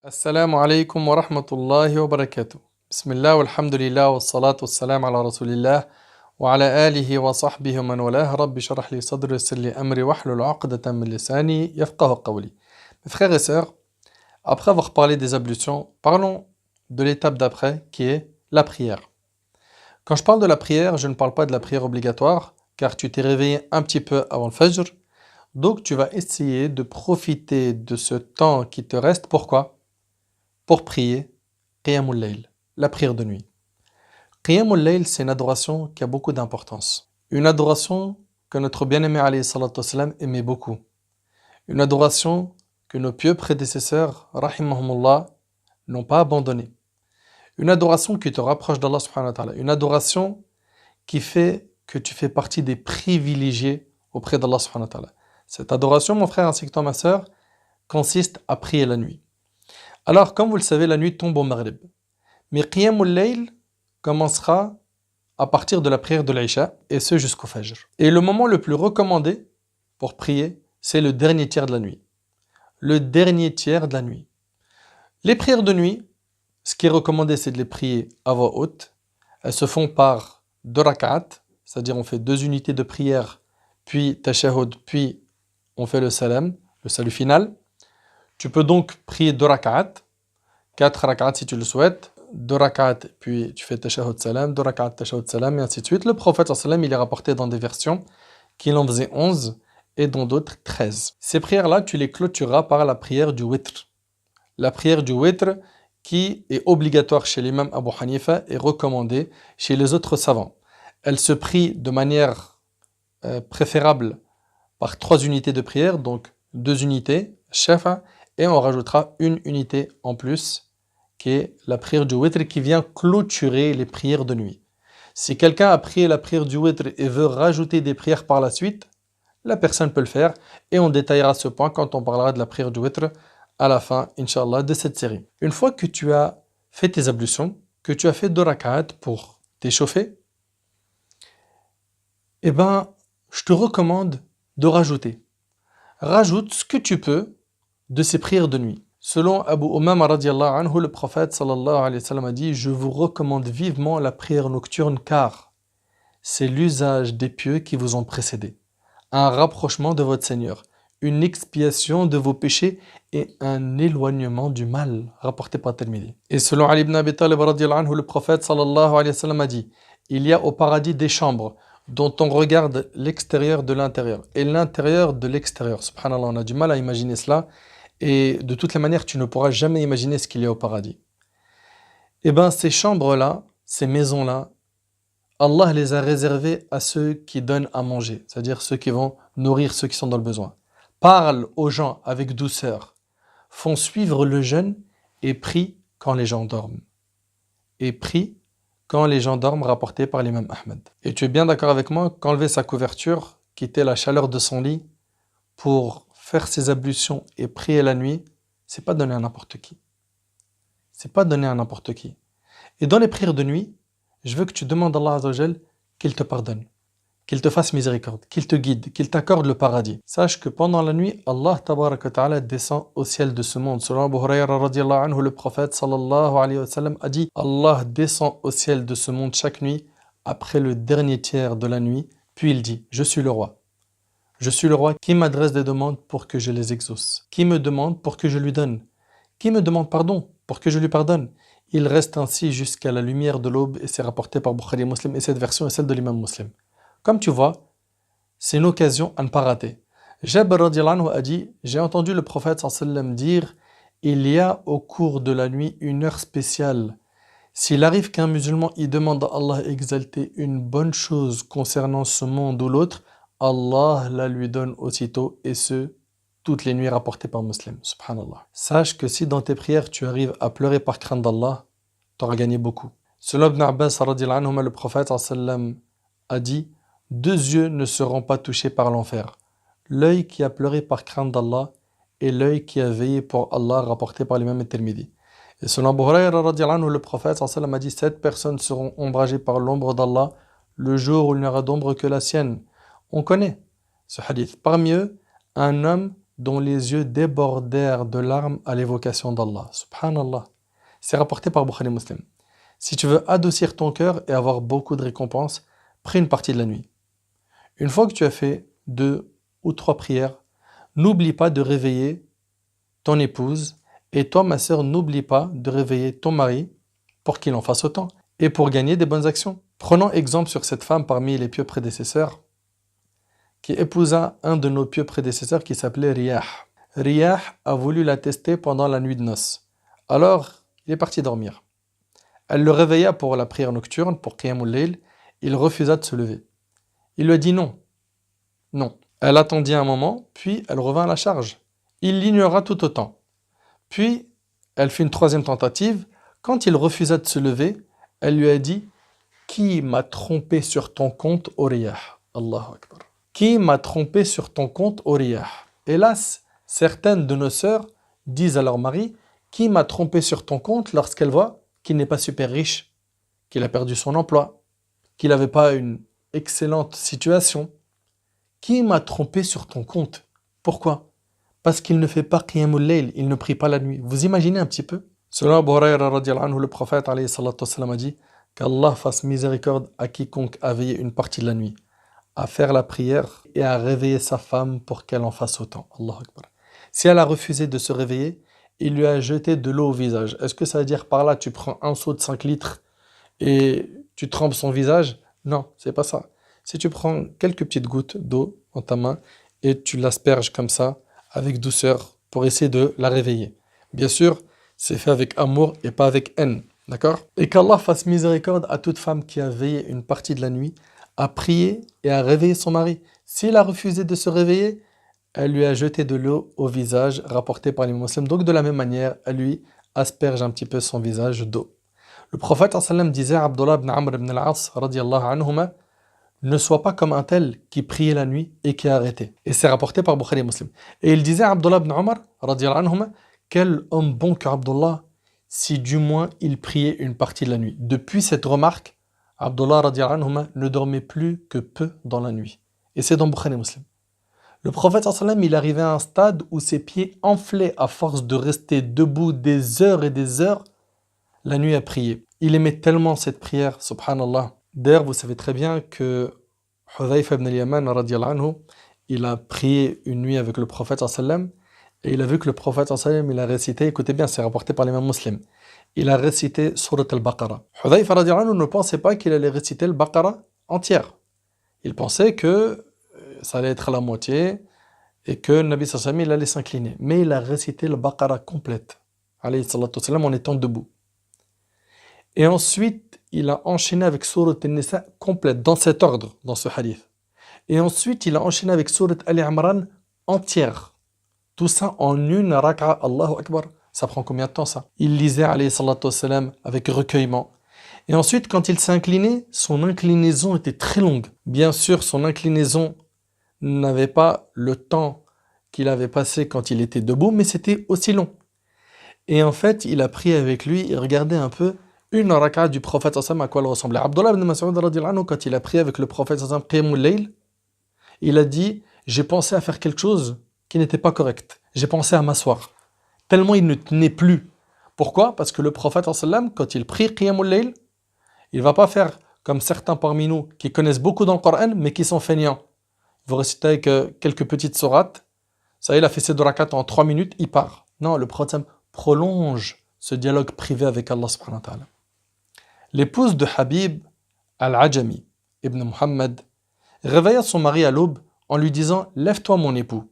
Assalamu alaikum wa rahmatullahi wa barakatuh. Bismillah walhamdulillah wa salatu wa salam ala rasulillah wa ala alihi wa sahbihi wa man walah. Rabbi sharah li sadri wa yassir li amri wahlul uqdatan min lisani yafqahu qawli. Mes frères et sœurs, après avoir parlé des ablutions, parlons de l'étape d'après qui est la prière. Quand je parle de la prière, je ne parle pas de la prière obligatoire car tu t'es réveillé un petit peu avant le fajr. Donc tu vas essayer de profiter de ce temps qui te reste. Pourquoi? Pour prier, Qiyamul Layl, la prière de nuit. Qiyamul Layl, c'est une adoration qui a beaucoup d'importance. Une adoration que notre bien-aimé alayhi salatu wassalam aimait beaucoup. Une adoration que nos pieux prédécesseurs, rahimahumullah, n'ont pas abandonnée. Une adoration qui te rapproche d'Allah subhanahu wa ta'ala. Une adoration qui fait que tu fais partie des privilégiés auprès d'Allah subhanahu wa ta'ala. Cette adoration, mon frère ainsi que toi, ma sœur, consiste à prier la nuit. Alors, comme vous le savez, la nuit tombe au Maghrib. Mais Qiyamul Layl commencera à partir de la prière de l'Aïcha, et ce jusqu'au Fajr. Et le moment le plus recommandé pour prier, c'est le dernier tiers de la nuit. Le dernier tiers de la nuit. Les prières de nuit, ce qui est recommandé, c'est de les prier à voix haute. Elles se font par 2 rak'at, c'est-à-dire on fait 2 unités de prière, puis tashahhud, puis on fait le salam, le salut final. Tu peux donc prier 2 rak'at, 4 rak'at si tu le souhaites, 2 rak'at, puis tu fais tashahhud salam, 2 rak'at tashahhud salam, et ainsi de suite. Le prophète sallam, il est rapporté dans des versions qu'il en faisait 11 et dans d'autres 13. Ces prières-là, tu les clôtureras par la prière du witr. La prière du witr qui est obligatoire chez l'imam Abu Hanifa et recommandée chez les autres savants. Elle se prie de manière préférable par 3 unités de prière, donc 2 unités, shafa, et on rajoutera une unité en plus, qui est la prière du witr qui vient clôturer les prières de nuit. Si quelqu'un a prié la prière du witr et veut rajouter des prières par la suite, la personne peut le faire, et on détaillera ce point quand on parlera de la prière du witr à la fin, Inch'Allah, de cette série. Une fois que tu as fait tes ablutions, que tu as fait 2 rak'at pour t'échauffer, eh ben, je te recommande de rajouter. Rajoute ce que tu peux de ces prières de nuit. Selon Abu Umama radiallahu anhu, le prophète sallallahu alayhi wa sallam a dit: je vous recommande vivement la prière nocturne car c'est l'usage des pieux qui vous ont précédé, un rapprochement de votre Seigneur, une expiation de vos péchés et un éloignement du mal, rapporté par Tirmidhi. Et selon Ali ibn Abi Talib radiallahu anhu, le prophète sallallahu alayhi wa sallam a dit: il y a au paradis des chambres dont on regarde l'extérieur de l'intérieur et l'intérieur de l'extérieur. Subhanallah, on a du mal à imaginer cela. Et de toutes les manières, tu ne pourras jamais imaginer ce qu'il y a au paradis. Eh bien, ces chambres-là, ces maisons-là, Allah les a réservées à ceux qui donnent à manger, c'est-à-dire ceux qui vont nourrir ceux qui sont dans le besoin. Parlent aux gens avec douceur, font suivre le jeûne et prient quand les gens dorment. Et prient quand les gens dorment, rapporté par l'imam Ahmed. Et tu es bien d'accord avec moi qu'enlever sa couverture, quitter la chaleur de son lit pour faire ses ablutions et prier la nuit, c'est pas donné à n'importe qui. C'est pas donné à n'importe qui. Et dans les prières de nuit, je veux que tu demandes à Allah Azza wa Jal qu'il te pardonne, qu'il te fasse miséricorde, qu'il te guide, qu'il t'accorde le paradis. Sache que pendant la nuit, Allah Tabarak wa Ta'ala descend au ciel de ce monde. Selon Abu Hurayra radiallahu anhu, le prophète sallallahu alayhi wa sallam a dit: Allah descend au ciel de ce monde chaque nuit après le dernier tiers de la nuit, puis il dit: je suis le roi. Je suis le roi qui m'adresse des demandes pour que je les exauce, qui me demande pour que je lui donne, qui me demande pardon pour que je lui pardonne. Il reste ainsi jusqu'à la lumière de l'aube et c'est rapporté par Bukhari et Muslim et cette version est celle de l'imam Muslim. Comme tu vois, c'est une occasion à ne pas rater. Jabir radiallahu anhu a dit: j'ai entendu le prophète sallam dire: il y a au cours de la nuit une heure spéciale. S'il arrive qu'un musulman y demande à Allah exalté une bonne chose concernant ce monde ou l'autre, Allah la lui donne aussitôt, et ce, toutes les nuits rapportées par Muslim. Subhanallah. Sache que si dans tes prières tu arrives à pleurer par crainte d'Allah, tu auras gagné beaucoup. Selon Ibn Abbas radiallahu anhuma, le prophète sallam a dit: 2 yeux ne seront pas touchés par l'enfer. L'œil qui a pleuré par crainte d'Allah et l'œil qui a veillé pour Allah, rapporté par l'imam Tirmidhi. Et selon Abu Hurayra radiallahu anhu, le prophète sallam a dit: 7 personnes seront ombragées par l'ombre d'Allah le jour où il n'y aura d'ombre que la sienne. On connaît ce hadith. Parmi eux, un homme dont les yeux débordèrent de larmes à l'évocation d'Allah. Subhanallah. C'est rapporté par Bukhari Muslim. Si tu veux adoucir ton cœur et avoir beaucoup de récompenses, prie une partie de la nuit. Une fois que tu as fait 2 ou 3 prières, n'oublie pas de réveiller ton épouse, et toi, ma sœur, n'oublie pas de réveiller ton mari pour qu'il en fasse autant et pour gagner des bonnes actions. Prenons exemple sur cette femme parmi les pieux prédécesseurs qui épousa un de nos pieux prédécesseurs qui s'appelait Riyah. Riyah a voulu la tester pendant la nuit de noces. Alors, il est parti dormir. Elle le réveilla pour la prière nocturne, pour Qiyamul Layl. Il refusa de se lever. Il lui a dit non. Non. Elle attendit un moment, puis elle revint à la charge. Il l'ignora tout autant. Puis, elle fit une 3e tentative. Quand il refusa de se lever, elle lui a dit « Qui m'a trompé sur ton compte, ô Riyah ?» Allahu Akbar. Qui m'a trompé sur ton compte, ô Riyah? Hélas, certaines de nos sœurs disent à leur mari « Qui m'a trompé sur ton compte » lorsqu'elles voient qu'il n'est pas super riche, qu'il a perdu son emploi, qu'il n'avait pas une excellente situation. Qui m'a trompé sur ton compte? Pourquoi? Parce qu'il ne fait pas Qiyamul Layl, il ne prie pas la nuit. Vous imaginez un petit peu? Selon Abu Huraira radiyallahu anhu, le prophète alayhi salatu wassalam, a dit qu'Allah fasse miséricorde à quiconque a veillé une partie de la nuit, à faire la prière et à réveiller sa femme pour qu'elle en fasse autant. Allahu Akbar. Si elle a refusé de se réveiller, il lui a jeté de l'eau au visage. Est-ce que ça veut dire par là tu prends un seau de 5 litres et tu trempes son visage? Non, c'est pas ça. Si tu prends quelques petites gouttes d'eau dans ta main et tu l'asperges comme ça, avec douceur, pour essayer de la réveiller. Bien sûr, c'est fait avec amour et pas avec haine. D'accord? Et qu'Allah fasse miséricorde à toute femme qui a veillé une partie de la nuit, à prier et à réveiller son mari. S'il a refusé de se réveiller, elle lui a jeté de l'eau au visage, rapporté par les musulmans. Donc de la même manière, elle lui asperge un petit peu son visage d'eau. Le prophète sallam disait à Abdullah ibn Amr ibn al-As, radiyallahu anhuma, ne sois pas comme un tel qui priait la nuit et qui a arrêté. Et c'est rapporté par Bukhari Muslim. Et il disait à Abdullah ibn Omar, radiyallahu anhuma, quel homme bon que Abdullah, si du moins il priait une partie de la nuit. Depuis cette remarque, Abdullah radiyallahu anhuma ne dormait plus que peu dans la nuit. Et c'est dans Bukhari Muslim. Le prophète sallam, il arrivait à un stade où ses pieds enflaient à force de rester debout des heures et des heures la nuit à prier. Il aimait tellement cette prière, subhanallah. D'ailleurs, vous savez très bien que Hudhayfa ibn al-Yaman, radiyallahu anhu, il a prié une nuit avec le prophète sallam et il a vu que le prophète sallam, il a récité, écoutez bien, c'est rapporté par l'imam muslim, il a récité Surat al-Baqarah. Hudhayfa radiyallahu anhu ne pensait pas qu'il allait réciter al-Baqarah entière. Il pensait que ça allait être à la moitié et que le Nabi sallam, il allait s'incliner. Mais il a récité al-Baqarah complète, alayhi salatu wassalam, en étant debout. Et ensuite, il a enchaîné avec Surat An-Nisa complète, dans cet ordre, dans ce hadith. Et ensuite, il a enchaîné avec Surat Al-Imran entière. Tout ça en une raka'a. Allahu Akbar. Ça prend combien de temps ça? Il lisait, alayhi salatu wassalam, avec recueillement. Et ensuite, quand il s'est incliné, son inclinaison était très longue. Bien sûr, son inclinaison n'avait pas le temps qu'il avait passé quand il était debout, mais c'était aussi long. Et en fait, il a pris avec lui, il regardait un peu une raka'a du prophète sallam à quoi elle ressemblait. Abdullah ibn Mas'ud radiyallahu anhu, quand il a prié avec le prophète sallam Qiyamul Layl, il a dit j'ai pensé à faire quelque chose qui n'était pas correct. J'ai pensé à m'asseoir. Tellement il ne tenait plus. Pourquoi? Parce que le prophète sallam, quand il prie Qiyamul Layl, il ne va pas faire comme certains parmi nous qui connaissent beaucoup dans le Coran mais qui sont feignants. Il va réciter avec quelques petites sourates. Ça y est, il a fait ses 2 rakats en 3 minutes, il part. Non, le prophète sallam prolonge ce dialogue privé avec Allah subhanahu wa ta'ala. L'épouse de Habib al-Ajami, ibn Muhammad, réveilla son mari à l'aube en lui disant « Lève-toi mon époux,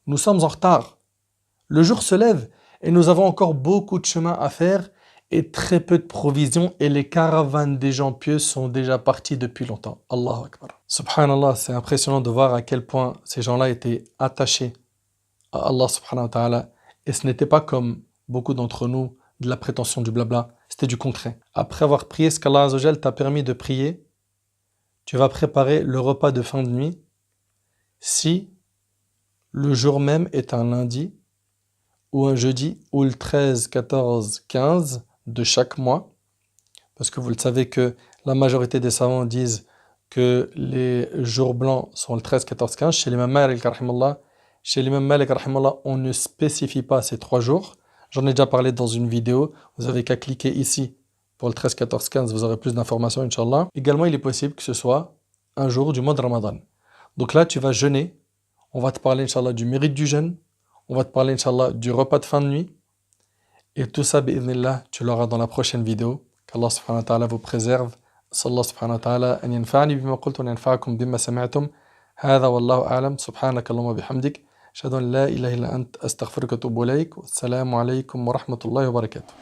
nous sommes en retard. Le jour se lève et nous avons encore beaucoup de chemin à faire et très peu de provisions et les caravanes des gens pieux sont déjà partis depuis longtemps. » Allahu Akbar. Subhanallah, c'est impressionnant de voir à quel point ces gens-là étaient attachés à Allah subhanahu wa ta'ala et ce n'était pas comme beaucoup d'entre nous de la prétention, du blabla, c'était du concret. Après avoir prié ce qu'Allah Azzawajal t'a permis de prier, tu vas préparer le repas de fin de nuit si le jour même est un lundi ou un jeudi ou le 13, 14, 15 de chaque mois. Parce que vous le savez que la majorité des savants disent que les jours blancs sont le 13, 14, 15. Chez les Malik, Chez l'imam Malik, rahimallah, on ne spécifie pas ces 3 jours. J'en ai déjà parlé dans une vidéo. Vous avez qu'à cliquer ici pour le 13, 14, 15. Vous aurez plus d'informations, Inch'Allah. Également, il est possible que ce soit un jour du mois de Ramadan. Donc là, tu vas jeûner. On va te parler, Inch'Allah, du mérite du jeûne. On va te parler, Inch'Allah, du repas de fin de nuit. Et tout ça, bi'idhnillah, tu l'auras dans la prochaine vidéo. Qu'Allah subhanahu wa ta'ala vous préserve. Sallallahu subhanahu wa ta'ala an yanfa'ani bima qultu wa yanfa'akum bima sami'tum. هذا والله أعلم سبحانك اللهم وبحمدك أشهد أن لا إله إلا أنت أستغفرك وأتوب إليك والسلام عليكم ورحمة الله وبركاته